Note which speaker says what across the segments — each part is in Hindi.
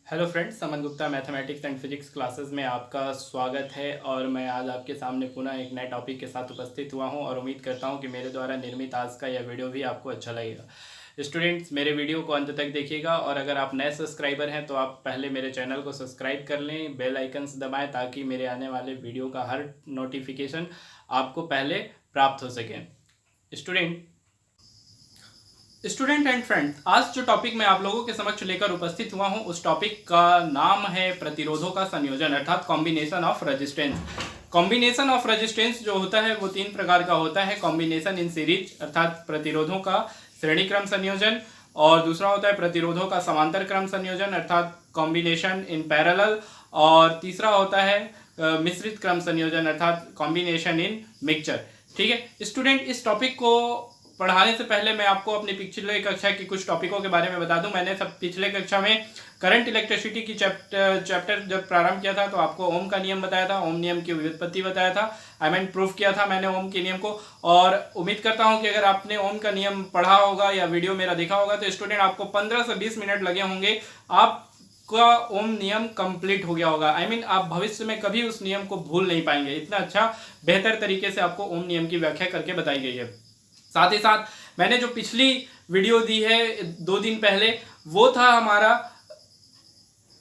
Speaker 1: Hello friends, Saman Gupta mathematics and physics classes में आपका स्वागत है। और मैं आज आपके सामने पुनः एक नए टॉपिक के साथ उपस्थित हुआ हूं और उम्मीद करता हूं कि मेरे द्वारा निर्मित आज का यह वीडियो भी आपको अच्छा लगेगा। स्टूडेंट्स, मेरे वीडियो को अंत तक देखिएगा और अगर आप नए सब्सक्राइबर हैं तो आप पहले मेरे चैनल को सब्सक्राइब कर लें, बेल आइकन्स दबाएं ताकि मेरे आने वाले वीडियो का हर नोटिफिकेशन आपको पहले प्राप्त हो सके। स्टूडेंट एंड फ्रेंड्स, आज जो टॉपिक मैं आप लोगों के समक्ष लेकर उपस्थित हुआ हूं उस टॉपिक का नाम है प्रतिरोधों का संयोजन अर्थात combination of resistance. Combination of resistance जो होता है वो तीन प्रकार का होता है। कॉम्बिनेशन इन सीरीज अर्थात प्रतिरोधों का श्रेणी क्रम संयोजन, और दूसरा होता है प्रतिरोधों का समांतर क्रम संयोजन अर्थात कॉम्बिनेशन इन पैरेलल, और तीसरा होता है मिश्रित क्रम संयोजन अर्थात कॉम्बिनेशन इन मिक्सचर। ठीक है स्टूडेंट, इस टॉपिक को पढ़ाने से पहले मैं आपको अपनी पिछले कक्षा की कुछ टॉपिकों के बारे में बता दूं। मैंने सब पिछले कक्षा में करंट इलेक्ट्रिसिटी की चैप्टर जब प्रारंभ किया था तो आपको ओम का नियम बताया था, ओम नियम की व्युत्पत्ति बताया था, प्रूफ किया था मैंने ओम के नियम को। और उम्मीद करता हूं कि अगर आपने ओम का नियम पढ़ा होगा या वीडियो मेरा देखा होगा तो स्टूडेंट आपको 15 से 20 मिनट लगे होंगे, आपका ओम नियम कंप्लीट हो गया होगा। आप भविष्य में कभी उस नियम को भूल नहीं पाएंगे, इतना अच्छा बेहतर तरीके से आपको ओम नियम की व्याख्या करके बताई गई है। साथ ही साथ मैंने जो पिछली वीडियो दी है 2 दिन पहले, वो था हमारा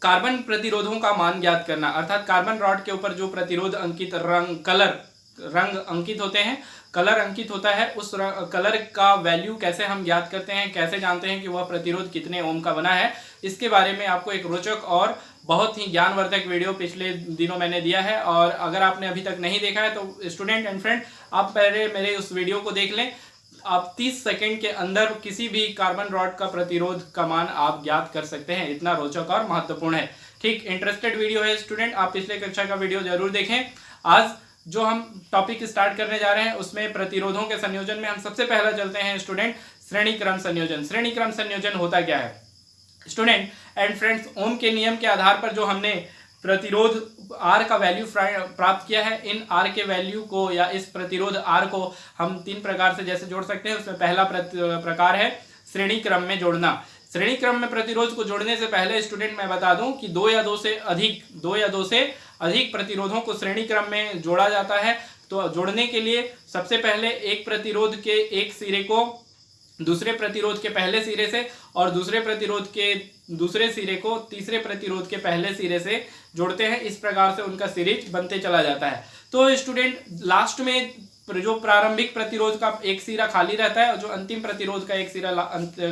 Speaker 1: कार्बन प्रतिरोधों का मान ज्ञात करना अर्थात कार्बन रॉड के ऊपर जो प्रतिरोध अंकित रंग अंकित होते हैं, कलर अंकित होता है, उस कलर का वैल्यू कैसे हम ज्ञात करते हैं, कैसे जानते हैं कि वह प्रतिरोध कितने ओम का बना है, इसके बारे में आपको एक रोचक और बहुत ही ज्ञानवर्धक वीडियो पिछले दिनों मैंने दिया है। और अगर आपने अभी तक नहीं देखा है तो स्टूडेंट एंड फ्रेंड, आप पहले मेरे उस वीडियो को देख लें। आप 30 सेकंड के अंदर किसी भी कार्बन रॉड का प्रतिरोध का मान आप ज्ञात कर सकते हैं, इतना रोचक और महत्वपूर्ण है। ठीक, इंटरेस्टेड वीडियो है स्टूडेंट, आप पिछले कक्षा का वीडियो जरूर देखें। आज जो हम टॉपिक स्टार्ट करने जा रहे हैं उसमें प्रतिरोधों के संयोजन में हम सबसे पहले चलते हैं स्टूडेंट श्रेणी क्रम संयोजन। श्रेणी क्रम संयोजन होता क्या है स्टूडेंट एंड फ्रेंड्स? ओम के नियम के आधार पर जो हमने प्रतिरोध R का वैल्यू प्राप्त किया है, इन R के वैल्यू को या इस प्रतिरोध R को हम 3 प्रकार से जैसे जोड़ सकते हैं। उसमें पहला प्रकार है श्रेणी क्रम में जोड़ना। श्रेणी क्रम में प्रतिरोध को जोड़ने से पहले स्टूडेंट मैं बता दूं कि दो या दो से अधिक प्रतिरोधों को श्रेणी क्रम में जोड़ा जाता है। तो जोड़ने के लिए सबसे पहले एक प्रतिरोध के एक सिरे को दूसरे प्रतिरोध के पहले सिरे से और दूसरे प्रतिरोध के दूसरे सिरे को तीसरे प्रतिरोध के पहले सिरे से जोड़ते हैं। इस प्रकार से उनका सीरीज बनते चला जाता है। तो स्टूडेंट लास्ट में जो प्रारंभिक प्रतिरोध का एक सिरा खाली रहता है और जो अंतिम प्रतिरोध का एक सिरा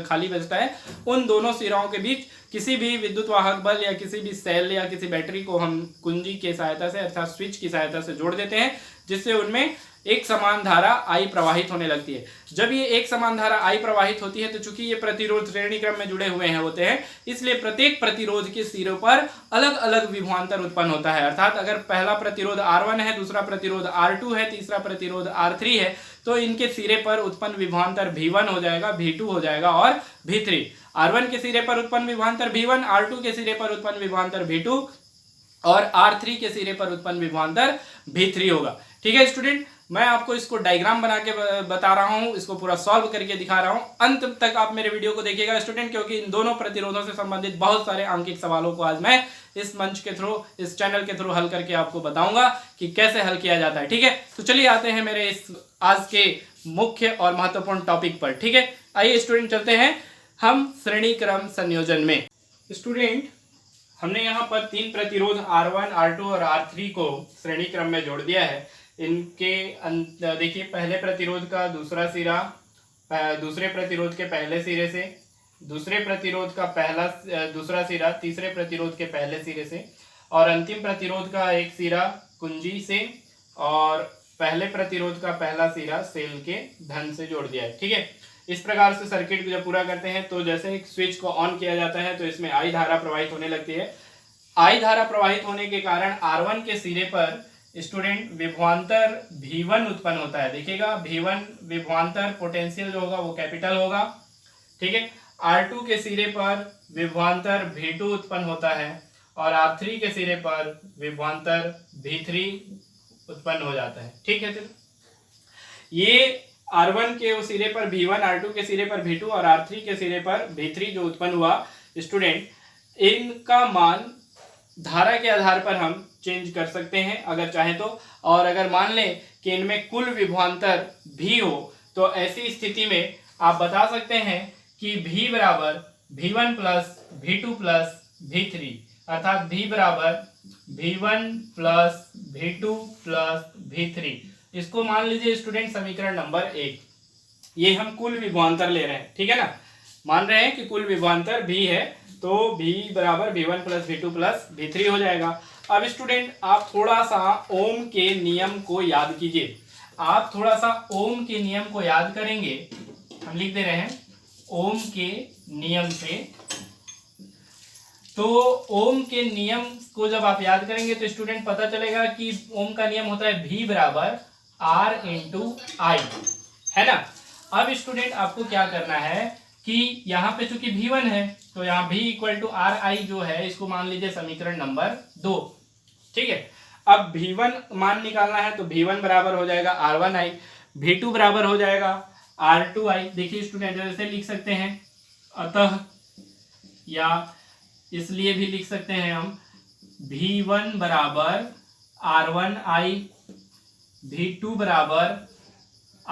Speaker 1: खाली बचता है, उन दोनों सिराओं के बीच किसी भी विद्युत वाहक बल या किसी भी सेल या किसी बैटरी को हम कुंजी की सहायता से अर्थात स्विच की सहायता से जोड़ देते हैं, जिससे उनमें एक समान धारा I प्रवाहित होने लगती है। जब ये एक समान धारा I प्रवाहित होती है तो चूंकि ये प्रतिरोध श्रेणी क्रम में जुड़े हुए हैं होते हैं, इसलिए प्रत्येक प्रतिरोध के सिरों पर अलग अलग विभवांतर उत्पन्न होता है। अर्थात अगर पहला प्रतिरोध R1 है, दूसरा प्रतिरोध R2 है, तीसरा प्रतिरोध R3 है, तो इनके सिरे पर उत्पन्न विभवांतर V1 हो जाएगा, V2 हो जाएगा और V3। R1 के सिरे पर उत्पन्न विभवांतर V1, R2 के सिरे पर उत्पन्न विभवांतर V2 और R3 के सिरे पर उत्पन्न विभवांतर V3 होगा। ठीक है स्टूडेंट, मैं आपको इसको डायग्राम बना के बता रहा हूं, इसको पूरा सॉल्व करके दिखा रहा हूं। अंत तक आप मेरे वीडियो को देखिएगा स्टूडेंट, क्योंकि इन दोनों प्रतिरोधों से संबंधित बहुत सारे अंकित सवालों को आज मैं इस मंच के थ्रू, इस चैनल के थ्रू हल करके आपको बताऊंगा कि कैसे हल किया जाता है। ठीक है, तो चलिए आते हैं मेरे इस आज के मुख्य और महत्वपूर्ण टॉपिक पर। ठीक है, आइए स्टूडेंट चलते हैं हम श्रेणी क्रम संयोजन में। स्टूडेंट, हमने यहाँ पर 3 प्रतिरोध R1, R2 और R3 को श्रेणी क्रम में जोड़ दिया है। इनके देखिए, पहले प्रतिरोध का दूसरा सिरा दूसरे प्रतिरोध के पहले सिरे से, दूसरे प्रतिरोध का दूसरा सिरा तीसरे प्रतिरोध के पहले सिरे से, और अंतिम प्रतिरोध का एक सिरा कुंजी से और पहले प्रतिरोध का पहला सिरा सेल के धन से जोड़ दिया है। ठीक है, इस प्रकार से सर्किट जब पूरा करते हैं तो जैसे एक स्विच को ऑन किया जाता है तो इसमें I धारा प्रवाहित होने लगती है। I धारा प्रवाहित होने के कारण R1 के सिरे पर स्टूडेंट विभवांतर V1 उत्पन्न होता है। देखिएगा, V1 विभवांतर पोटेंशियल जो होगा वो कैपिटल होगा। ठीक है, R2 के सिरे पर विभवांतर V2 उत्पन्न होता है और R3 के सिरे पर विभवांतर V3 उत्पन्न हो जाता है। ठीक है, ये R1 के सिरे पर V1, R2 के सिरे पर V2 और R3 के सिरे पर V3 जो उत्पन्न हुआ स्टूडेंट, इनका मान धारा के आधार पर हम चेंज कर सकते हैं अगर चाहे तो। और अगर मान लें कि इनमें कुल विभवांतर भी हो तो ऐसी स्थिति में आप बता सकते हैं कि V बराबर V1 plus V2 plus V3, अर्थात V बराबर V1 plus V2 plus V3। इसको मान लीजिए स्टूडेंट समीकरण नंबर 1। ये हम कुल विभवांतर ले रहे हैं, ठीक है ना, मान रहे हैं कि कुल विभवांतर V है, तो V बराबर V1 plus V2 plus V3 हो जाएगा। अब स्टूडेंट आप थोड़ा सा ओम के नियम को याद कीजिए। आप थोड़ा सा ओम के नियम को याद करेंगे, हम लिख दे रहे हैं ओम के नियम से। तो ओम के नियम को जब आप याद करेंगे तो स्टूडेंट पता चलेगा कि ओम का नियम होता है V बराबर R इंटू आई, है ना। अब स्टूडेंट आपको क्या करना है कि यहाँ पे चूंकि V1 है तो यहाँ V equal to R I जो है इसको मान लीजिए समीकरण नंबर 2, ठीक है। अब V1 मान निकालना है तो V1 बराबर हो जाएगा R1I, V2 बराबर हो जाएगा R2I। देखिए स्टूडेंट जैसे लिख सकते हैं अतः, या इसलिए भी लिख सकते हैं हम V1 बराबर R1I, V2 बराबर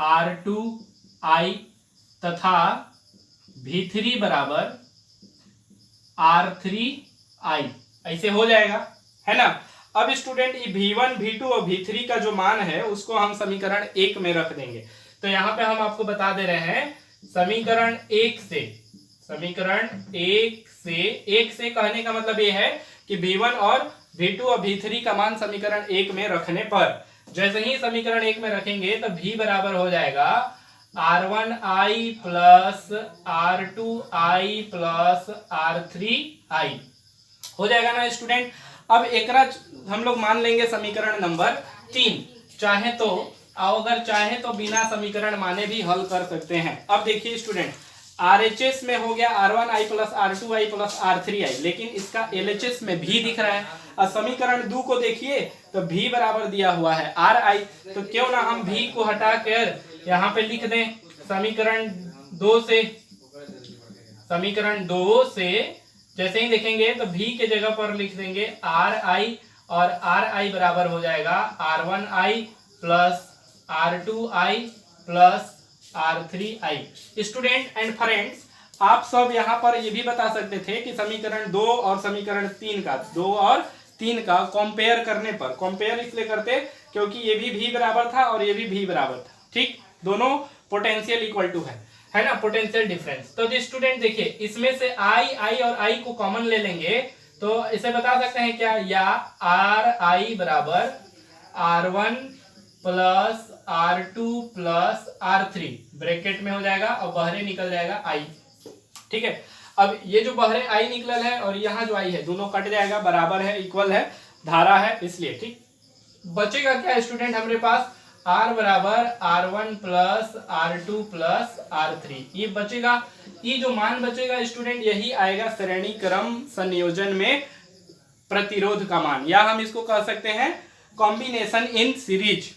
Speaker 1: R2I तथा V3 बराबर R3I, ऐसे हो जाएगा, है ना। अब स्टूडेंट ये V1, V2 और V3 का जो मान है उसको हम समीकरण 1 में रख देंगे। तो यहाँ पे हम आपको बता दे रहे हैं समीकरण 1 से, समीकरण 1 से कहने का मतलब ये है कि V1 और V2 और V3 का मान समीकरण 1 में रखने पर, जैसे ही समीकरण 1 में रखेंगे तो V बराबर हो जाएगा R1I plus R2I plus R3I, हो जाएगा ना स्टूडेंट। अब एकरा हम लोग मान लेंगे समीकरण नंबर 3, चाहे तो अगर चाहे तो बिना समीकरण माने भी हल कर सकते हैं। अब देखिए स्टूडेंट RHS में हो गया R1I plus R2I plus R3I, लेकिन इसका LHS में भी दिख रहा है। और समीकरण 2 को देखिए तो V बराबर दिया हुआ है RI, तो क्यों ना हम V को हटा कर यहाँ पे लिख दें समीकरण 2 से। समीकरण 2 से जैसे ही देखेंगे तो V के जगह पर लिख देंगे RI, और RI बराबर हो जाएगा R1I plus R2I plus R3I। Student and friends, आप सब यहाँ पर ये भी बता सकते थे कि समीकरण 2 और समीकरण 3 का कंपेयर करने पर, कंपेयर इसलिए करते क्योंकि ये भी V बराबर था और ये भी V बराबर था, ठीक, दोनों पोटेंशियल इक्वल टू है ना, पोटेंशियल डिफरेंस। तो स्टूडेंट देखिए इसमें से I और I को कॉमन ले लेंगे तो इसे बता सकते हैं क्या, या RI बराबर R1 plus R2 plus R3 bracket में हो जाएगा और बाहर निकल जाएगा I, ठीक है। अब ये जो बाहर I निकल है और यहाँ जो I है दोनों कट जाएगा, बराबर है, इक्वल है, धारा है, इसलिए, ठीक। बचेगा क्या स्टूडेंट हमारे पास R बराबर R1 plus R2 plus R3, ये बचेगा। ये जो मान बचेगा स्टूडेंट यही आएगा श्रेणी क्रम संयोजन में प्रतिरोध का मान, या हम इसको कह सकते हैं कॉम्बिनेशन इन सीरीज।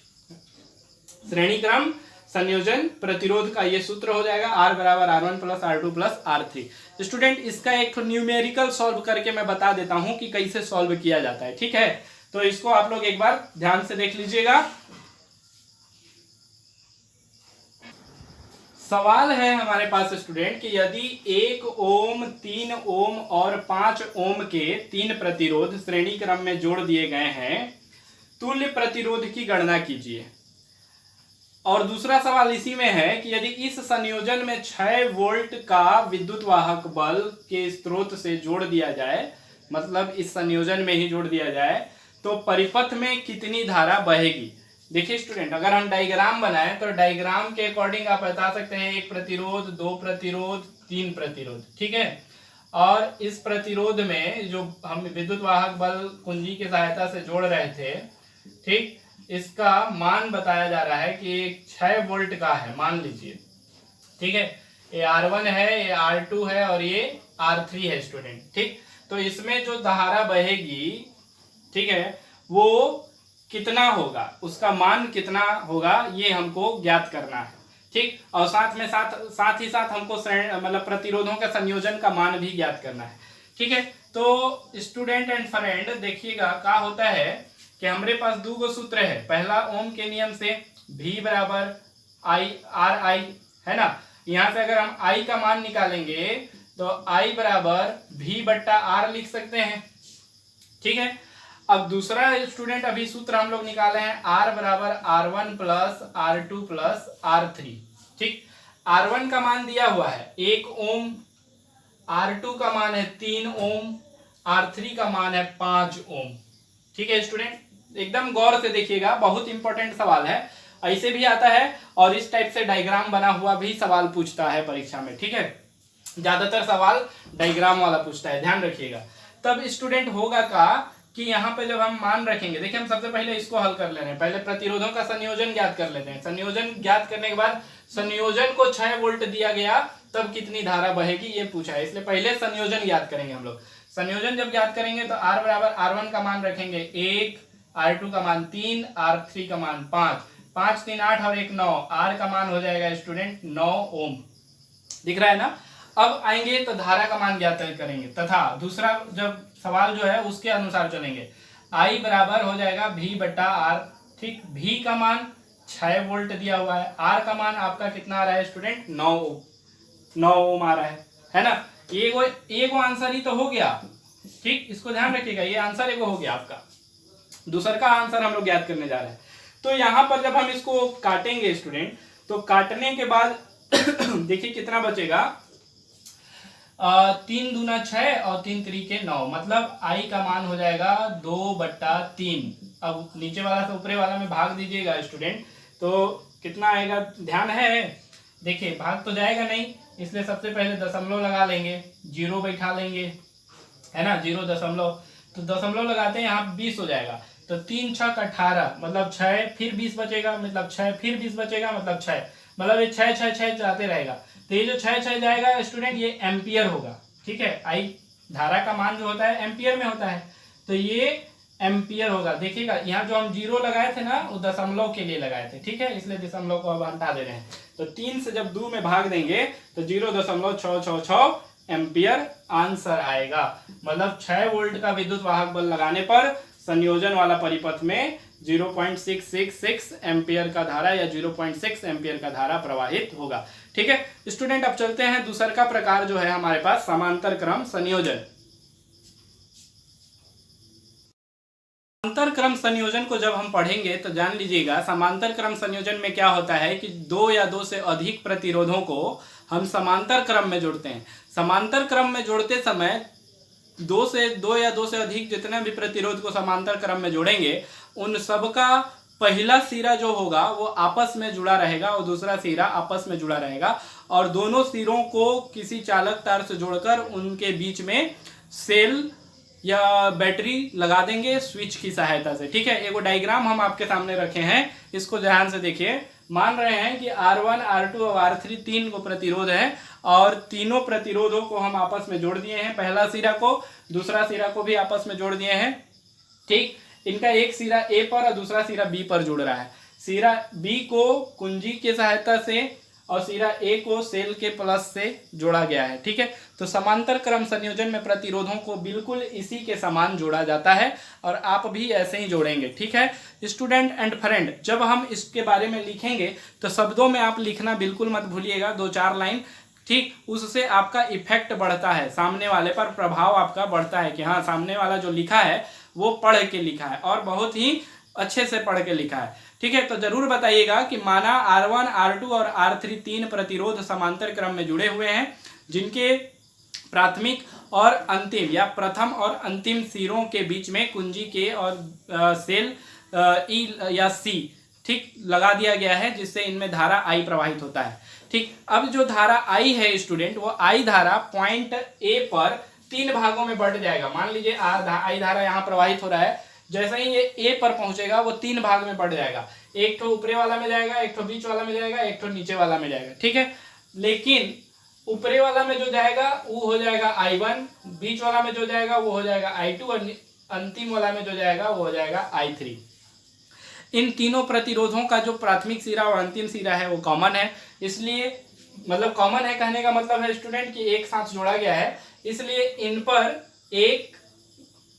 Speaker 1: श्रेणी क्रम संयोजन प्रतिरोध का ये सूत्र हो जाएगा R बराबर R1 plus R2 plus R3। Student इसका एक न्यूमेरिकल सॉल्व करके मैं बता देता हूं कि कैसे सॉल्व किया जाता है, ठीक है। तो इसको आप लोग एक बार ध्यान से देख लीजिएगा। सवाल है हमारे पास स्टूडेंट कि यदि 1 ओम, 3 ओम और 5 ओम के 3 प्रतिरोध श्रेणी क्रम में जोड़ दिए गए हैं, तुल्य प्रतिरोध की गणना कीजिए। और दूसरा सवाल इसी में है कि यदि इस संयोजन में 6 वोल्ट का विद्युत वाहक बल के स्रोत से जोड़ दिया जाए, मतलब इस संयोजन में ही जोड़ दिया जाए, तो परिपथ में कितनी धारा बहेगी। देखिए स्टूडेंट अगर हम डायग्राम बनाएं तो डायग्राम के अकॉर्डिंग आप बता सकते हैं 1 प्रतिरोध, 2 प्रतिरोध, 3 प्रतिरोध, ठीक है। और इस प्रतिरोध में जो हम विद्युत वाहक बल कुंजी की सहायता से जोड़ रहे थे, ठीक, इसका मान बताया जा रहा है कि 6 वोल्ट का है, मान लीजिए, ठीक है। ये R1 है, ये R2 है और ये R3 है स्टूडेंट, ठीक। तो इसमें जो धारा बहेगी, ठीक है, वो कितना होगा, उसका मान कितना होगा, ये हमको ज्ञात करना है, ठीक। और साथ ही साथ हमको मतलब प्रतिरोधों के संयोजन का मान भी ज्ञात करना है, ठीक है। तो स्टूडेंट एंड फ्रेंड देखिएगा क्या होता है कि हमारे पास दो गो सूत्र है। पहला ओम के नियम से V बराबर आई आर आई, है ना। यहाँ से अगर हम I का मान निकालेंगे तो I बराबर V बट्टा R लिख सकते हैं, ठीक है। अब दूसरा स्टूडेंट अभी सूत्र हम लोग निकाले हैं R बराबर R1 plus R2 plus R3, ठीक। R1 का मान दिया हुआ है 1 ओम, R2 का मान है 3 ओम, R3 का मान है 5 ओम, ठीक है स्टूडेंट। एकदम गौर से देखिएगा, बहुत इंपॉर्टेंट सवाल है, ऐसे भी आता है और इस टाइप से डायग्राम बना हुआ भी सवाल पूछता है परीक्षा में, ठीक है। ज्यादातर सवाल डायग्राम वाला पूछता है, ध्यान रखिएगा। तब स्टूडेंट होगा का कि यहाँ पे जब हम मान रखेंगे, देखिए हम सबसे पहले इसको हल कर ले रहे हैं। पहले प्रतिरोधों का संयोजन ज्ञात कर लेते हैं। संयोजन ज्ञात करने के बाद संयोजन को 6 वोल्ट दिया गया तब कितनी धारा बहेगी ये पूछा है, इसलिए पहले संयोजन ज्ञात करेंगे हम लोग। संयोजन जब ज्ञात करेंगे तो R बराबर R1 का मान रखेंगे 1, R2 का मान 3, R3 का मान 5, 5 3 8 और 1 9, R का मान हो जाएगा स्टूडेंट 9 ओम, दिख रहा है ना। अब आएंगे तो धारा का मान ज्ञात करेंगे तथा दूसरा जब सवाल जो है उसके अनुसार चलेंगे। I बराबर हो जाएगा V बट्टा R, ठीक। V का मान 6 वोल्ट दिया हुआ है, R का मान आपका कितना आ रहा है स्टूडेंट 9 ओम आ रहा है ना। एगो आंसर ही तो हो गया, ठीक। इसको ध्यान रखिएगा, ये आंसर एगो हो गया आपका, दूसरा का आंसर हम लोग ज्ञात करने जा रहे हैं। तो यहाँ पर जब हम इसको काटेंगे स्टूडेंट, तो काटने के बाद देखिए कितना बचेगा, 3 दूना 6 और 3 त्रिके 9, मतलब I का मान हो जाएगा 2/3। अब नीचे वाला से ऊपरे वाला में भाग दीजिएगा स्टूडेंट, तो कितना आएगा, ध्यान है। देखिए भाग तो जाएगा नहीं, इसलिए सबसे पहले दशमलव लगा लेंगे, 0 बैठा लेंगे, है ना, 0 दशमलव, तो दशमलव लगाते हैं यहाँ 20 हो जाएगा। तो 3 6 18, मतलब 6 फिर 20 बचेगा, मतलब 6 फिर 20 बचेगा, मतलब 6, मतलब ये 6 6 6 जाते रहेगा। तो ये जो 6 6 जाएगा स्टूडेंट ये एम्पियर होगा, ठीक है। आई धारा का मान जो होता है एम्पियर में होता है, तो ये एम्पियर होगा। देखिएगा यहाँ जो हम 0 लगाए थे ना वो दशमलव के लिए लगाए थे, ठीक है, इसलिए दशमलव को अब हटा दे रहे हैं। तो 3 से जब 2 में भाग देंगे तो 0.666 एम्पियर आंसर आएगा। मतलब 6 वोल्ट का विद्युत वाहक बल लगाने पर संयोजन वाला परिपथ में 0.666 एम्पियर का धारा या 0.6 एम्पियर का धारा प्रवाहित होगा, ठीक है स्टूडेंट। अब चलते हैं दूसरा का प्रकार जो है हमारे पास समांतर क्रम संयोजन। समांतर क्रम संयोजन को जब हम पढ़ेंगे तो जान लीजिएगा, समांतर क्रम संयोजन में क्या होता है कि 2 या 2 से अधिक प्रतिरोधों को हम समांतर क्रम में जोड़ते हैं। समांतर क्रम में जोड़ते समय 2 या 2 से अधिक जितने भी प्रतिरोध को समांतर क्रम में जोड़ेंगे उन सब का पहला सिरा जो होगा वो आपस में जुड़ा रहेगा और दूसरा सिरा आपस में जुड़ा रहेगा, और दोनों सिरों को किसी चालक तार से जोड़कर उनके बीच में सेल या बैटरी लगा देंगे स्विच की सहायता से, ठीक है। एगो डायग्राम हम आपके सामने रखे हैं, इसको ध्यान से देखिए। मान रहे हैं कि R1 R2 और R3 3 को प्रतिरोध है और तीनों प्रतिरोधों को हम आपस में जोड़ दिए हैं, पहला सिरा को दूसरा सिरा को भी आपस में जोड़ दिए हैं, ठीक। इनका एक सिरा A पर और दूसरा सिरा B पर जुड़ रहा है। सिरा B को कुंजी की सहायता से और सिरा A को सेल के प्लस से जोड़ा गया है, ठीक है। तो समांतर क्रम संयोजन में प्रतिरोधों को बिल्कुल इसी के समान जोड़ा जाता है और आप भी ऐसे ही जोड़ेंगे, ठीक है स्टूडेंट एंड फ्रेंड। जब हम इसके बारे में लिखेंगे तो शब्दों में आप लिखना बिल्कुल मत भूलिएगा, 2-4 लाइन, ठीक। उससे आपका इफेक्ट बढ़ता है, सामने वाले पर प्रभाव आपका बढ़ता है कि हाँ सामने वाला जो लिखा है वो पढ़ के लिखा है और बहुत ही अच्छे से पढ़ के लिखा है, ठीक है। तो जरूर बताइएगा कि माना R1 R2 और R3 3 प्रतिरोध समांतर क्रम में जुड़े हुए हैं जिनके प्राथमिक और अंतिम या प्रथम और अंतिम सिरों के बीच में कुंजी के और सेल E या C, ठीक, लगा दिया गया है, जिससे इनमें धारा I प्रवाहित होता है, ठीक। अब जो धारा I है स्टूडेंट, वो I धारा पॉइंट A पर 3 भागों में बढ़ जाएगा। मान लीजिए I धारा यहाँ प्रवाहित हो रहा है, जैसे ही ये A पर पहुंचेगा वो 3 भाग में बढ़ जाएगा, एक तो ऊपरे वाला में जाएगा, एक तो बीच वाला में जाएगा, एक तो नीचे वाला में जाएगा, ठीक है। लेकिन ऊपरे वाला में जो जाएगा वो हो जाएगा I1, बीच वाला में जो जाएगा वो हो जाएगा I2 और अंतिम वाला में जो जाएगा वो हो जाएगा I3। इन तीनों प्रतिरोधों का जो प्राथमिक सिरा और अंतिम सिरा है वो कॉमन है, इसलिए मतलब कॉमन है कहने का मतलब है स्टूडेंट कि एक साथ जोड़ा गया है, इसलिए इन पर एक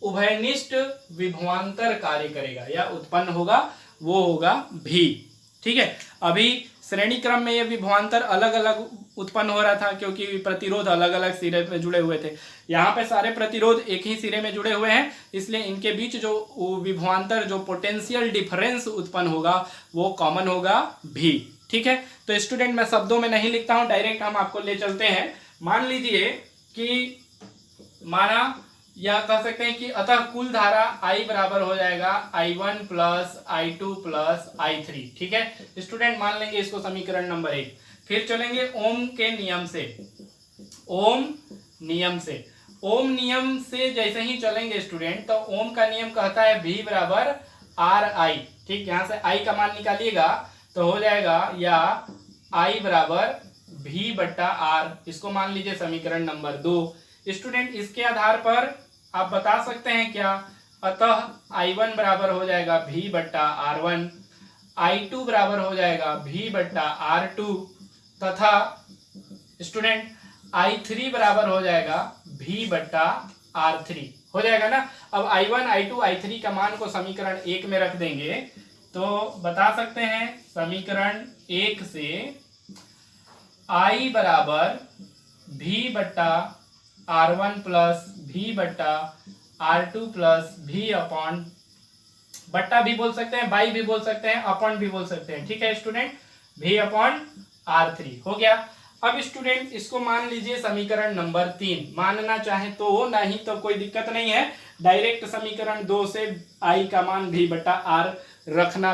Speaker 1: उभयनिष्ठ विभवांतर कार्य करेगा या उत्पन्न होगा, वो होगा भी। ठीक है, अभी श्रेणी क्रम में ये विभवांतर अलग अलग उत्पन्न हो रहा था क्योंकि प्रतिरोध अलग अलग सिरे पे जुड़े हुए थे। यहाँ पे सारे प्रतिरोध एक ही सिरे में जुड़े हुए हैं, इसलिए इनके बीच जो विभवांतर, जो पोटेंशियल डिफरेंस उत्पन्न होगा वो कॉमन होगा भी। ठीक है, तो स्टूडेंट मैं शब्दों में नहीं लिखता हूँ, डायरेक्ट हम आपको ले चलते हैं। मान लीजिए कि माना या कह सकते हैं कि अतः कुल धारा I बराबर हो जाएगा I1 plus I2 plus I3। ठीक है स्टूडेंट, मान लेंगे इसको समीकरण नंबर 1। फिर चलेंगे ओम के नियम से। ओम नियम से, ओम नियम से जैसे ही चलेंगे स्टूडेंट, तो ओम का नियम कहता है V बराबर RI। ठीक, यहां से I का मान निकालिएगा तो हो जाएगा या I बराबर V बट्टा R। इसको मान लीजिए समीकरण नंबर 2। स्टूडेंट इसके आधार पर आप बता सकते हैं क्या, अतः I1 बराबर हो जाएगा V बट्टा R1, I2 बराबर हो जाएगा V बट्टा R2 तथा स्टूडेंट I3 बराबर हो जाएगा V बट्टा R3। हो जाएगा ना। अब I1, I2, I3 का मान को समीकरण 1 में रख देंगे तो बता सकते हैं समीकरण 1 से I बराबर V बट्टा R1 प्लस V बट्टा R2 प्लस V अपॉन, बट्टा भी बोल सकते हैं, बाई भी बोल सकते हैं, अपॉन भी बोल सकते हैं। ठीक है स्टूडेंट, V अपॉन R3 हो गया। अब स्टूडेंट इसको मान लीजिए समीकरण नंबर 3, मानना चाहे तो, नहीं तो कोई दिक्कत नहीं है, डायरेक्ट समीकरण 2 से I का मान V बट्टा R रखना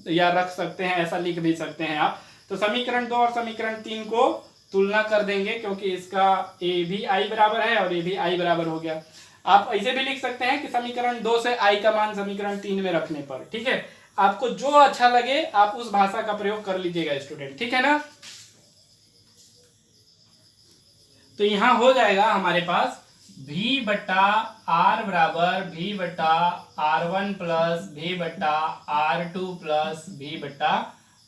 Speaker 1: या रख सकते हैं, ऐसा लिख भी सकते हैं आप। तो समीकरण 2 और समीकरण 3 को तुलना कर देंगे क्योंकि इसका ए भी I बराबर है और ये भी I बराबर हो गया। आप ऐसे भी लिख सकते हैं कि समीकरण 2 से I का मान समीकरण 3 में रखने पर। ठीक है, आपको जो अच्छा लगे आप उस भाषा का प्रयोग कर लीजिएगा स्टूडेंट। ठीक है ना। तो यहां हो जाएगा हमारे पास V बट्टा R बराबर V बट्टा R1 प्लस V बट्टा R2 प्लस V बट्टा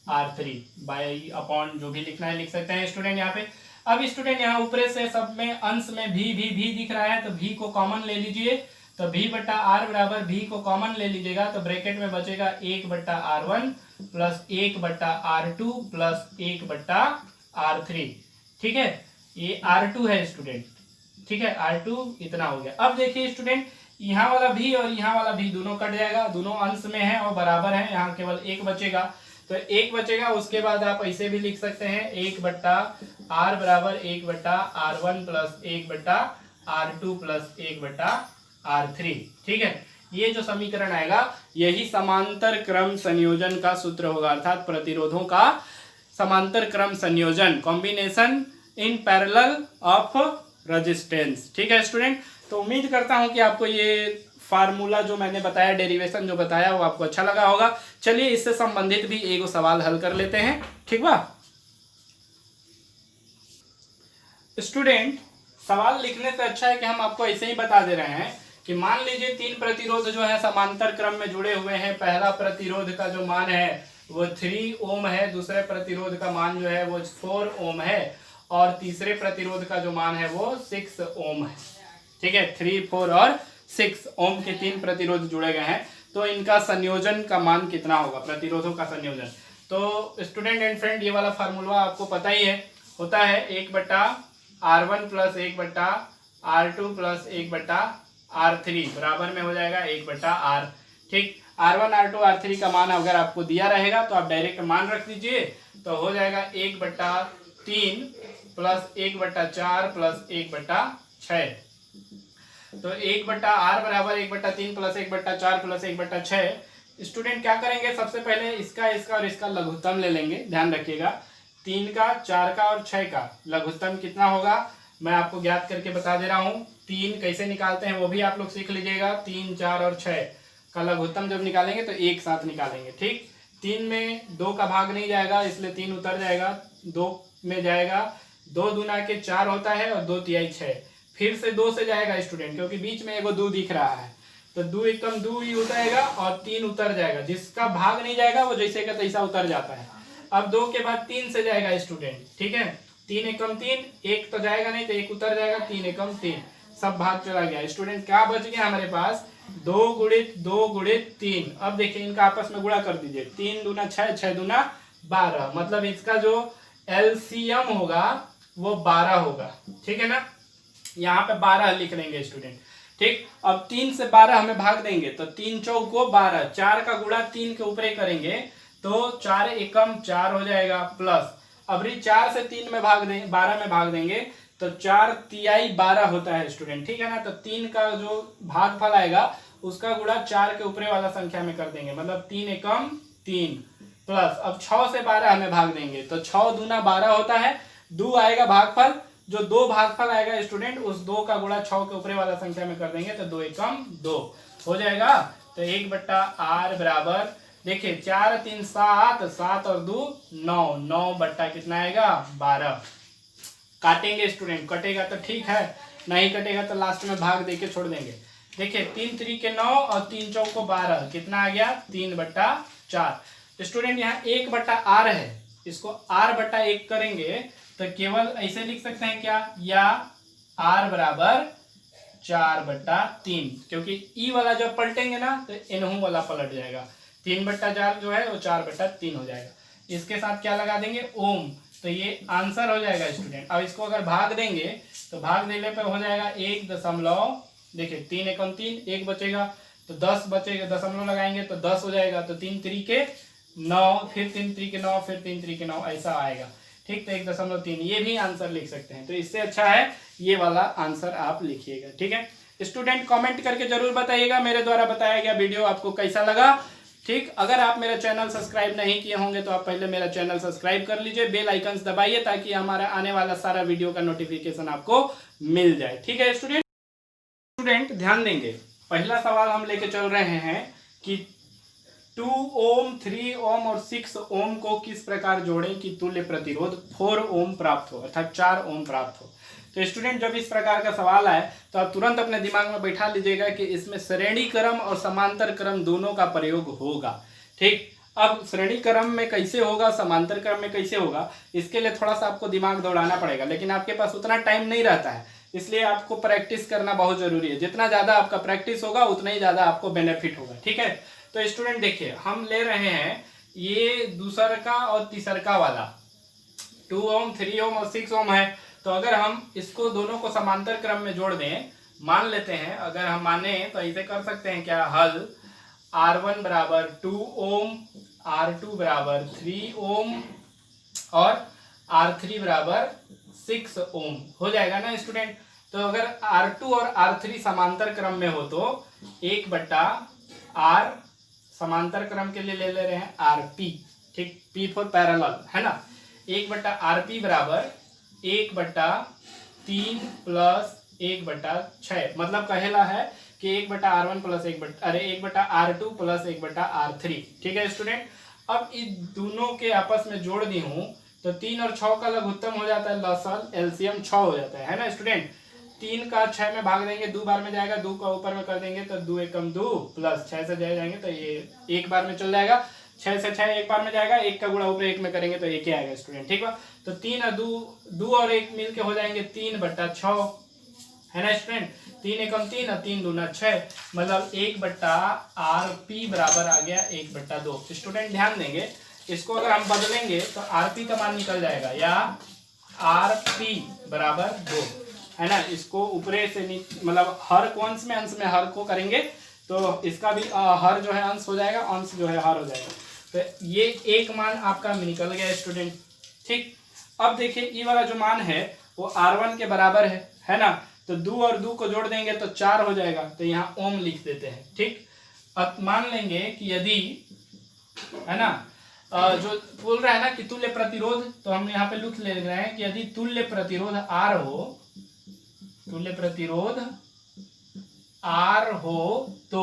Speaker 1: R3 बाई अपॉन, जो भी लिखना है लिख सकते हैं स्टूडेंट यहाँ पे। अब स्टूडेंट यहाँ ऊपरे से सब में अंश में भी दिख रहा है तो V को कॉमन ले लीजिए, तो V बट्टा R बराबर V को कॉमन ले लीजिएगा तो ब्रैकेट में बचेगा 1 बट्टा R1 प्लस 1 बट्टा R2 प्लस 1 बट्टा R3। ठीक है, ये R2 है स्टूडेंट। ठीक है, R2 इतना हो गया। अब देखिए स्टूडेंट, यहाँ वाला भी और यहाँ वाला भी दोनों कट जाएगा, दोनों अंश में है और बराबर है, यहाँ केवल 1 बचेगा। तो 1 बचेगा, उसके बाद आप ऐसे भी लिख सकते हैं 1 बट्टा R बराबर 1 बट्टा R1 प्लस 1 बट्टा R2 प्लस 1 बट्टा R3। ठीक है, ये जो समीकरण आएगा यही समांतर क्रम संयोजन का सूत्र होगा, अर्थात प्रतिरोधों का समांतर क्रम संयोजन, combination in parallel of resistance. ठीक है स्टूडेंट, तो उम्मीद करता हूं कि आपको ये फार्मूला जो मैंने बताया, डेरिवेशन जो बताया, वो आपको अच्छा लगा होगा। चलिए इससे संबंधित भी एक सवाल हल कर लेते हैं। ठीक बा स्टूडेंट, सवाल लिखने से अच्छा है कि हम आपको ऐसे ही बता दे रहे हैं कि मान लीजिए 3 प्रतिरोध जो है समांतर क्रम में जुड़े हुए हैं। पहला प्रतिरोध का जो मान है वो 3 ओम है, दूसरे प्रतिरोध का मान जो है वो 4 ओम है और तीसरे प्रतिरोध का जो मान है वो 6 ओम है। ठीक है, 3, 4 और 6 ओम के 3 प्रतिरोध जुड़े गए हैं, तो इनका संयोजन का मान कितना होगा, प्रतिरोधों का संयोजन। तो स्टूडेंट एंड फ्रेंड, ये वाला फार्मूला आपको पता ही है, होता है 1 बट्टा R1 प्लस 1 बट्टा R2 प्लस 1 बट्टा R3 बराबर में हो जाएगा 1 बट्टा R। ठीक, R1, R2, R3 का मान अगर आपको दिया रहेगा तो आप डायरेक्ट मान रख दीजिए, तो हो जाएगा 1 बट्टा 3 प्लस 1 बट्टा 4 प्लस 1 बट्टा 6। तो 1 बट्टा R बराबर 1 बट्टा 3 प्लस 1 बट्टा 4 प्लस 1 बट्टा 6। स्टूडेंट क्या करेंगे, सबसे पहले इसका और इसका लघुत्तम ले लेंगे। ध्यान रखिएगा, 3 का, 4 का और 6 का लघुत्तम कितना होगा मैं आपको ज्ञात करके बता दे रहा हूँ। 3 कैसे निकालते हैं वो भी आप लोग सीख लीजिएगा। 3, 4 और 6 का लघुत्तम जब निकालेंगे तो एक साथ निकालेंगे। ठीक, 3 में 2 का भाग नहीं जाएगा इसलिए 3 उतर जाएगा, 2 में जाएगा, 2 दूना के 4 होता है और 2 तिहाई 6। फिर से 2 से जाएगा स्टूडेंट, क्योंकि बीच में एगो 2 दिख रहा है, तो 2 एकम 2 ही उतरेगा और 3 उतर जाएगा। जिसका भाग नहीं जाएगा वो जैसे का तैसा उतर जाता है। अब 2 के बाद 3 से जाएगा स्टूडेंट। ठीक है, 3 एकम 3, 1 तो जाएगा नहीं तो 1 उतर जाएगा, 3 एकम 3। सब भाग चला गया। स्टूडेंट क्या बच गया हमारे पास, 2 गुणित 2 गुणित 3। अब देखिए इनका आपस में गुणा कर दीजिए, 3 दूना 6, 6 दूना 12, मतलब इसका जो एलसीएम होगा वो 12 होगा। ठीक है ना, यहाँ पे 12 लिख लेंगे स्टूडेंट। ठीक, अब 3 से 12 हमें भाग देंगे तो 3 चौको 12, 4 का गुणा 3 के ऊपर ही करेंगे तो 4 एकम 4 हो जाएगा, प्लस अब 4 से 3 में भाग देंगे, 12 में भाग देंगे तो 4 तिहाई 12 होता है स्टूडेंट। ठीक है ना, तो 3 का जो भागफल आएगा उसका गुणा 4 के ऊपरी वाला संख्या में कर देंगे, मतलब 3 एकम 3, प्लस अब 6 से 12 हमें भाग देंगे तो 6 दूना 12 होता है, 2 आएगा भागफल, जो 2 भागफल आएगा स्टूडेंट उस 2 का गुणा 6 के ऊपरी वाला संख्या में कर देंगे तो 2 एकम 2 हो जाएगा। तो 1/r बराबर, देखिए 4 3 7, 7 और 2 9, 9 कितना आएगा 12। काटेंगे स्टूडेंट, कटेगा तो ठीक है, नहीं कटेगा तो लास्ट में भाग देके छोड़ देंगे। देखिए 3 3 के 9 और 3 चौको 12, कितना आ गया 3/4। स्टूडेंट यहाँ 1/r है, इसको r/1 करेंगे तो केवल ऐसे लिख सकते हैं क्या, या r बराबर 4/3, क्योंकि ई वाला जब पलटेंगे ना तो इनहू वाला पलट जाएगा, 3/4 जो है वो 4/3 हो जाएगा। इसके साथ क्या लगा देंगे ओम, तो ये आंसर हो जाएगा स्टूडेंट। अब इसको अगर भाग देंगे तो भाग देने पे हो जाएगा 1 देखिए 3 एकम 3, 1 बचेगा तो 10 बचेगा, दशमलव लगाएंगे तो 10 हो जाएगा, तो 3 3 के 9, फिर 3 3 के 9, फिर 3 3 के 9, ऐसा आएगा। ठीक, तो 1.3 ये भी आंसर लिख सकते हैं, तो इससे अच्छा है ये वाला आंसर आप लिखिएगा। ठीक है स्टूडेंट, कमेंट करके जरूर बताइएगा मेरे द्वारा बताया गया वीडियो आपको कैसा लगा। ठीक, अगर आप मेरा चैनल सब्सक्राइब नहीं किए होंगे तो आप पहले मेरा चैनल सब्सक्राइब कर लीजिए, बेल आइकन्स दबाइए ताकि हमारा आने वाला सारा वीडियो का नोटिफिकेशन आपको मिल जाए। ठीक है स्टूडेंट ध्यान देंगे, पहला सवाल हम लेके चल रहे हैं कि 2 ओम, 3 ओम और 6 ओम को किस प्रकार जोड़ें कि तुल्य प्रतिरोध 4 ओम प्राप्त हो, अर्थात 4 ओम प्राप्त हो। तो स्टूडेंट जब इस प्रकार का सवाल आए तो आप तुरंत अपने दिमाग में बैठा लीजिएगा कि इसमें श्रेणी क्रम और समांतर क्रम दोनों का प्रयोग होगा। ठीक, अब श्रेणी क्रम में कैसे होगा, समांतर क्रम में कैसे होगा, इसके लिए थोड़ा सा आपको दिमाग दौड़ाना पड़ेगा, लेकिन आपके पास उतना टाइम नहीं रहता है, इसलिए आपको प्रैक्टिस करना बहुत जरूरी है। जितना ज़्यादा आपका प्रैक्टिस होगा उतना ही ज़्यादा आपको बेनिफिट होगा। ठीक है, तो स्टूडेंट देखिए हम ले रहे हैं ये दूसरका और तीसरका वाला, 2 ओम, 3 ओम और 6 ओम है, तो अगर हम इसको दोनों को समांतर क्रम में जोड़ दें, मान लेते हैं, अगर हम माने तो ऐसे कर सकते हैं क्या, हल R1 बराबर 2 ओम, R2 बराबर 3 ओम और R3 बराबर 6 ओम हो जाएगा ना स्टूडेंट। तो अगर R2 और R3 समांतर क्रम में हो तो 1/R, समांतर क्रम के लिए ले रहे हैं RP, ठीक, P फॉर पैरेलल है ना, 1/RP बराबर 1/3 प्लस 1/6, मतलब कहेला है कि 1/R1 plus 1/R2 plus 1/R3। ठीक है स्टूडेंट, अब इन दोनों के आपस में जोड़ दी हूँ तो 3 और 6 का लघुत्तम हो जाता है लसल, एलसीएम 6 हो जाता है ना स्टूडेंट। 3 का 6 में भाग देंगे, 2 बार में जाएगा, 2 का ऊपर में कर देंगे तो 2 एकम 2, प्लस 6 से जाएंगे तो ये एक बार में चल जाएगा, 6 से 6 एक बार में जाएगा, 1 का गुणा ऊपर 1 में करेंगे तो 1 ही आएगा स्टूडेंट। ठीक है, तो 3 और 2 और 1 मिल के हो जाएंगे 3/6 है ना स्टूडेंट, 3 एकम 3 और 3 दूना 6, मतलब 1/RP बराबर आ गया 1/2। स्टूडेंट ध्यान देंगे, इसको अगर हम बदलेंगे तो RP का मान निकल जाएगा, या RP बराबर 2 है ना, इसको ऊपरे से मतलब हर को अंश में हर को करेंगे तो इसका भी हर जो है अंश हो जाएगा, अंश जो है हर हो जाएगा, तो ये एक मान आपका निकल गया स्टूडेंट। ठीक, अब देखिए ये वाला जो मान है वो R1 के बराबर है ना, तो 2 और 2 को जोड़ देंगे तो 4 हो जाएगा, तो यहाँ ओम लिख देते हैं। ठीक, अब मान लेंगे कि यदि है ना जो बोल रहा है ना कि तुल्य प्रतिरोध, तो हम यहाँ पे लिख ले रहे हैं कि यदि तुल्य प्रतिरोध R हो, तुल्य प्रतिरोध R हो तो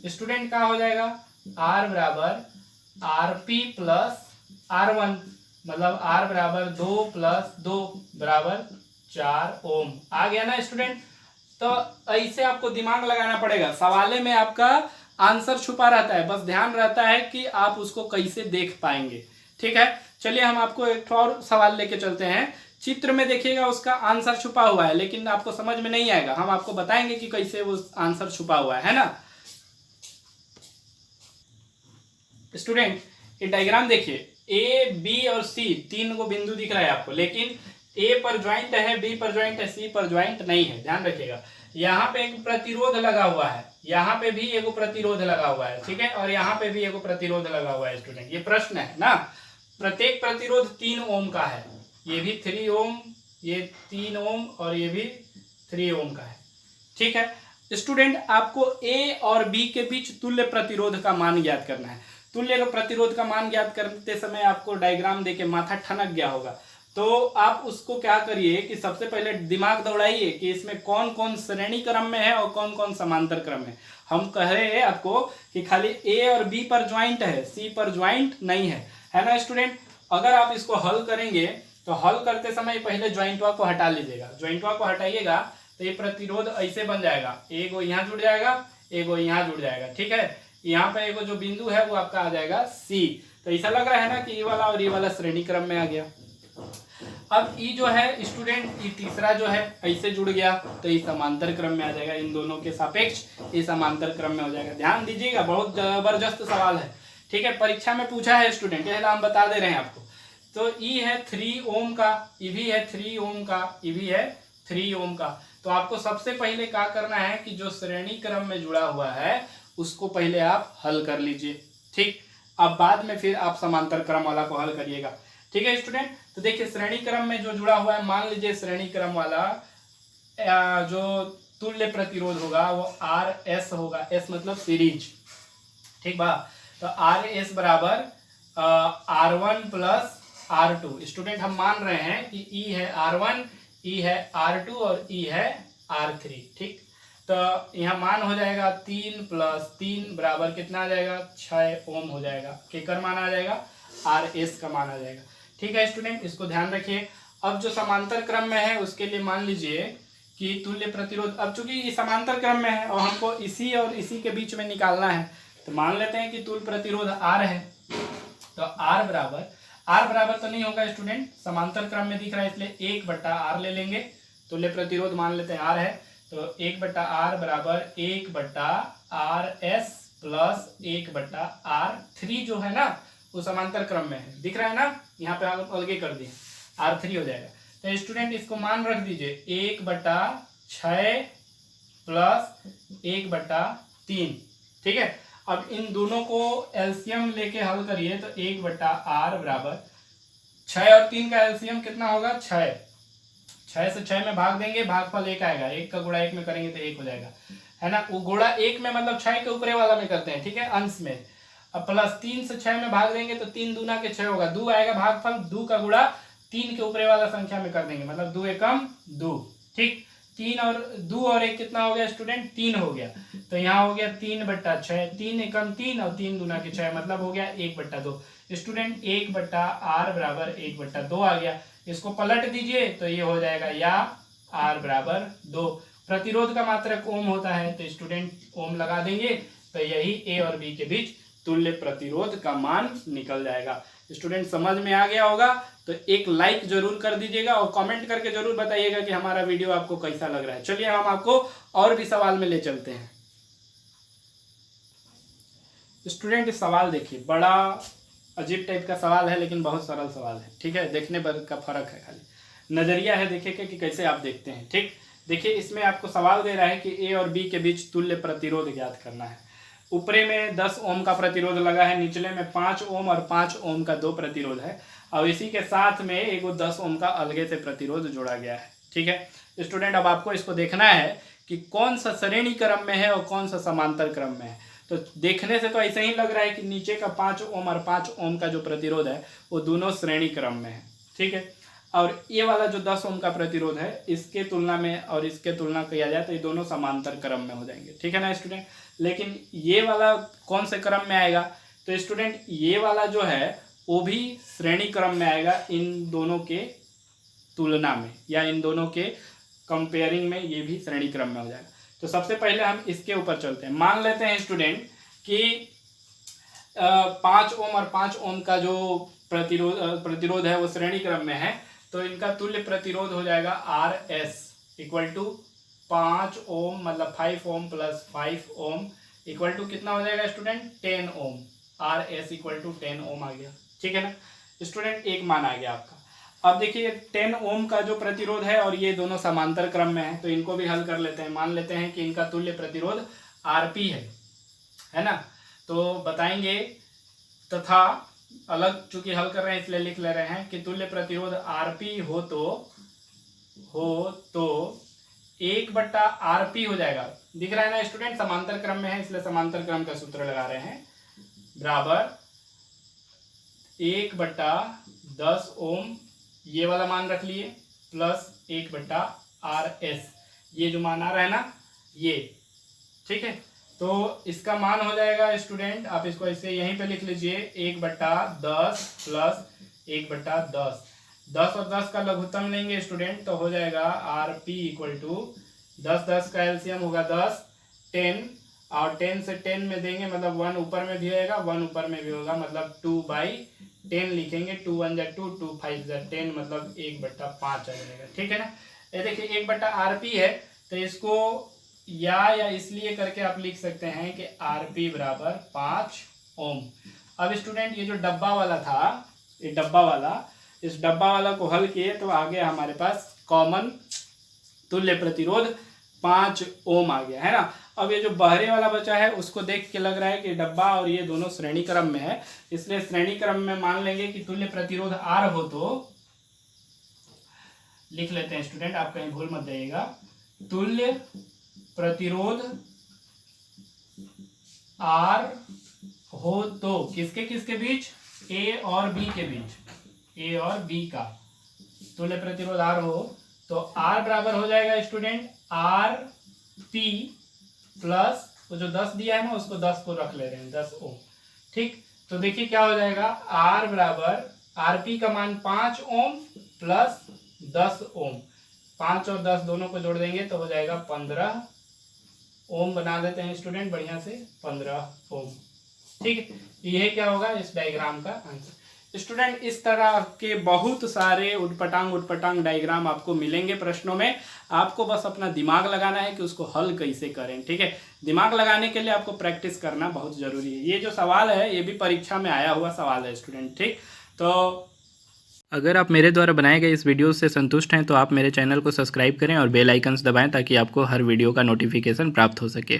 Speaker 1: स्टूडेंट क्या हो जाएगा, R बराबर RP प्लस R1, मतलब R बराबर 2 प्लस 2 बराबर 4 ओम आ गया ना स्टूडेंट। तो ऐसे आपको दिमाग लगाना पड़ेगा, सवाले में आपका आंसर छुपा रहता है, बस ध्यान रहता है कि आप उसको कैसे देख पाएंगे। ठीक है, चलिए हम आपको एक और सवाल लेके चलते हैं, चित्र में देखिएगा उसका आंसर छुपा हुआ है, लेकिन आपको समझ में नहीं आएगा, हम आपको बताएंगे कि कैसे वो आंसर छुपा हुआ है ना। स्टूडेंट ये डायग्राम देखिए, ए बी और सी तीन को बिंदु दिख रहा है आपको, लेकिन ए पर ज्वाइंट है, बी पर ज्वाइंट है, सी पर ज्वाइंट नहीं है। ध्यान रखिएगा, यहाँ पे एक प्रतिरोध लगा हुआ है, यहाँ पे भी एक प्रतिरोध लगा हुआ है, ठीक है, और यहाँ पे भी एक प्रतिरोध लगा हुआ है। स्टूडेंट ये प्रश्न है ना, प्रत्येक प्रतिरोध 3 ओम का है, ये भी 3 ओम, ये 3 ओम और ये भी 3 ओम का है, ठीक है। स्टूडेंट आपको ए और बी के बीच तुल्य प्रतिरोध का मान ज्ञात करना है। तुल्य प्रतिरोध का मान ज्ञात करते समय आपको डायग्राम देके माथा ठनक गया होगा, तो आप उसको क्या करिए कि सबसे पहले दिमाग दौड़ाइए कि इसमें कौन कौन श्रेणी क्रम में है और कौन कौन समांतर क्रम में। हम कह रहे हैं आपको कि खाली ए और बी पर ज्वाइंट है, सी पर ज्वाइंट नहीं है ना स्टूडेंट। अगर आप इसको हल करेंगे तो हल करते समय पहले ज्वाइंटवा को हटा लीजिएगा, ज्वाइंटवा को हटाइएगा तो ये प्रतिरोध ऐसे बन जाएगा, एगो यहाँ जुड़ जाएगा, एगो यहाँ जुड़ जाएगा, ठीक है। यहाँ पे एगो जो बिंदु है वो आपका आ जाएगा सी। तो ऐसा लग रहा है ना कि ये वाला और ये वाला श्रेणी क्रम में आ गया। अब ये जो है स्टूडेंट, ये तीसरा जो है ऐसे जुड़ गया तो ये समांतर क्रम में आ जाएगा, इन दोनों के सापेक्ष ये समांतर क्रम में हो जाएगा। ध्यान दीजिएगा, बहुत जबरदस्त सवाल है, ठीक है, परीक्षा में पूछा है स्टूडेंट, ये हम बता दे रहे हैं आपको। तो ये है 3 ओम का, ये भी है 3 ओम का, ये भी है 3 ओम का। तो आपको सबसे पहले क्या करना है कि जो श्रेणी क्रम में जुड़ा हुआ है उसको पहले आप हल कर लीजिए, ठीक। अब बाद में फिर आप समांतर क्रम वाला को हल करिएगा, ठीक है स्टूडेंट। तो देखिए श्रेणी क्रम में जो जुड़ा हुआ है, मान लीजिए श्रेणी क्रम वाला जो तुल्य प्रतिरोध होगा वो आर एस होगा, एस मतलब सीरीज, ठीक बा। तो आर एस बराबर R1 प्लस R2। स्टूडेंट हम मान रहे हैं कि E है R1, E है R2 और E है R3, ठीक। तो यहाँ मान हो जाएगा 3 प्लस 3 बराबर कितना आ जाएगा, 6 ओम हो जाएगा। केकर मान आ जाएगा, RS का मान आ जाएगा, ठीक है स्टूडेंट, इसको ध्यान रखिए। अब जो समांतर क्रम में है उसके लिए मान लीजिए कि तुल्य प्रतिरोध, अब चूंकि ये समांतर क्रम में है और हमको इसी और इसी के बीच में निकालना है, तो मान लेते हैं कि तुल्य प्रतिरोध R है। तो R बराबर तो नहीं होगा स्टूडेंट, समांतर क्रम में दिख रहा है इसलिए 1/R ले लेंगे। तुल्य प्रतिरोध मान लेते हैं R है, तो 1/R बराबर 1/RS प्लस 1/R3 जो है ना वो समांतर क्रम में है, दिख रहा है ना, यहाँ पे आप अलगे कर दिए, R3 हो जाएगा। तो स्टूडेंट इसको मान रख दीजिए 1/6 प्लस 1/3, ठीक है। अब इन दोनों को एलसीएम लेके हल करिए तो 1/R बराबर 6 और 3 का एलसीएम कितना होगा, 6। 6 से 6 में भाग देंगे, भागफल 1 आएगा, 1 का गुणा 1 में करेंगे तो 1 हो जाएगा, है ना। वो गुणा 1 में मतलब 6 के ऊपरे वाला में करते हैं, ठीक है, अंश में। अब प्लस 3 से 6 में भाग देंगे तो 3 दूना के 6 होगा, 2 आएगा भागफल, 2 का गुणा 3 के ऊपरे वाला संख्या में कर देंगे, मतलब 2 एकम 2, ठीक। 3 और 2 और 1 कितना हो गया स्टूडेंट, 3 हो गया। तो यहाँ हो गया 3/6, 3 एकम 3 और 3 दूना के 6, मतलब हो गया 1/2। स्टूडेंट 1/R बराबर 1/2 आ गया। इसको पलट दीजिए तो ये हो जाएगा या R बराबर 2। प्रतिरोध का मात्रक ओम होता है तो स्टूडेंट ओम लगा देंगे, तो यही ए और बी के बीच तुल्य प्रतिरोध का मान निकल जाएगा। स्टूडेंट समझ में आ गया होगा तो एक लाइक जरूर कर दीजिएगा और कमेंट करके जरूर बताइएगा कि हमारा वीडियो आपको कैसा लग रहा है। चलिए हम आपको और भी सवाल में ले चलते हैं। स्टूडेंट इस सवाल देखिए, बड़ा अजीब टाइप का सवाल है लेकिन बहुत सरल सवाल है, ठीक है, देखने पर का फर्क है, खाली नजरिया है देखिए कि कैसे आप देखते हैं, ठीक। देखिए इसमें आपको सवाल दे रहा है कि ए और बी के बीच तुल्य प्रतिरोध ज्ञात करना है। ऊपरे में 10 ओम का प्रतिरोध लगा है, निचले में 5 ओम और 5 ओम का 2 प्रतिरोध है, और इसी के साथ में एगो 10 ओम का अलगे से प्रतिरोध जोड़ा गया है, ठीक है स्टूडेंट। अब आपको इसको देखना है कि कौन सा श्रेणी क्रम में है और कौन सा समांतर क्रम में है। तो देखने से तो ऐसे ही लग रहा है कि नीचे का 5 ओम और 5 ओम का जो प्रतिरोध है वो दोनों श्रेणी क्रम में है, ठीक है। और ये वाला जो 10 ओम का प्रतिरोध है इसके तुलना में और इसके तुलना किया जाए तो ये दोनों समांतर क्रम में हो जाएंगे, ठीक है ना स्टूडेंट। लेकिन ये वाला कौन से क्रम में आएगा, तो स्टूडेंट ये वाला जो है वो भी श्रेणी क्रम में आएगा इन दोनों के तुलना में, या इन दोनों के कंपेयरिंग में ये भी श्रेणी क्रम में हो जाएगा। तो सबसे पहले हम इसके ऊपर चलते हैं। मान लेते हैं स्टूडेंट कि 5 ओम और 5 ओम का जो प्रतिरोध है वो श्रेणी क्रम में है, तो इनका तुल्य प्रतिरोध हो जाएगा R S equal to 5 ohm, मतलब 5 ohm plus 5 ohm equal to कितना हो जाएगा student 10 ohm. R S equal to 10 ohm आ गया, ठीक है ना स्टूडेंट, एक मान आ गया आपका। अब देखिए 10 ओम का जो प्रतिरोध है और ये दोनों समांतर क्रम में है, तो इनको भी हल कर लेते हैं। मान लेते हैं कि इनका तुल्य प्रतिरोध आरपी है ना, तो बताएंगे तथा अलग चूंकि हल कर रहे हैं इसलिए लिख ले रहे हैं कि तुल्य प्रतिरोध आरपी हो तो 1/RP हो जाएगा। दिख रहा है ना स्टूडेंट, समांतर क्रम में है इसलिए समांतर क्रम का सूत्र लगा रहे हैं, बराबर 1/10 ओम ये वाला मान रख लिए प्लस 1/RS ये जो मान आ रहा है ना ये, ठीक है। तो इसका मान हो जाएगा स्टूडेंट, आप इसको ऐसे यहीं पे लिख लीजिए 1/10 प्लस 1/10, 10 और 10 का लघुत्तम लेंगे स्टूडेंट तो हो जाएगा RP इक्वल टू 10 का एलसीएम होगा 10, 10 और 10 से 10 में देंगे मतलब 1 ऊपर में भी आएगा 1 ऊपर में भी होगा, मतलब 2/10 लिखेंगे, 2 1 जा 2, 2 5 जा 10 मतलब 1/5 आ जाएगा, ठीक है ना। ये देखिए 1/RP है तो इसको या इसलिए करके आप लिख सकते हैं कि RP बराबर 5 ओम। अब स्टूडेंट ये जो डब्बा वाला था, ये डब्बा वाला, इस डब्बा वाला को हल किए तो आ गया हमारे पास कॉमन तुल्य प्रतिरोध 5 ओम आ गया है ना। अब ये जो बाहरी वाला बचा है उसको देख के लग रहा है कि डब्बा और ये दोनों श्रेणी क्रम में है, इसलिए श्रेणी क्रम में मान लेंगे कि तुल्य प्रतिरोध R हो तो लिख लेते हैं स्टूडेंट, आप कहीं भूल मत जाइएगा, तुल्य प्रतिरोध R हो तो किसके किसके बीच, A और B के बीच, A और B का तुल्य प्रतिरोध R हो तो R बराबर हो जाएगा स्टूडेंट RP प्लस वो जो 10 दिया है ना उसको 10 को रख ले रहे हैं 10 ओम, ठीक। तो देखिए क्या हो जाएगा R बराबर RP का मान 5 ओम प्लस 10 ओम, 5 और 10 दोनों को जोड़ देंगे तो हो जाएगा 15 ओम, बना देते हैं स्टूडेंट बढ़िया से 15 ओम, ठीक है। यह क्या होगा इस डायग्राम का आंसर। स्टूडेंट इस तरह के बहुत सारे उटपटांग डायग्राम आपको मिलेंगे प्रश्नों में, आपको बस अपना दिमाग लगाना है कि उसको हल कैसे करें, ठीक है। दिमाग लगाने के लिए आपको प्रैक्टिस करना बहुत जरूरी है। ये जो सवाल है ये भी परीक्षा में आया हुआ सवाल है स्टूडेंट, ठीक। तो अगर आप मेरे द्वारा बनाए गए इस वीडियो से संतुष्ट हैं तो आप मेरे चैनल को सब्सक्राइब करें और बेल आइकन्स दबाएं ताकि आपको हर वीडियो का नोटिफिकेशन प्राप्त हो सके।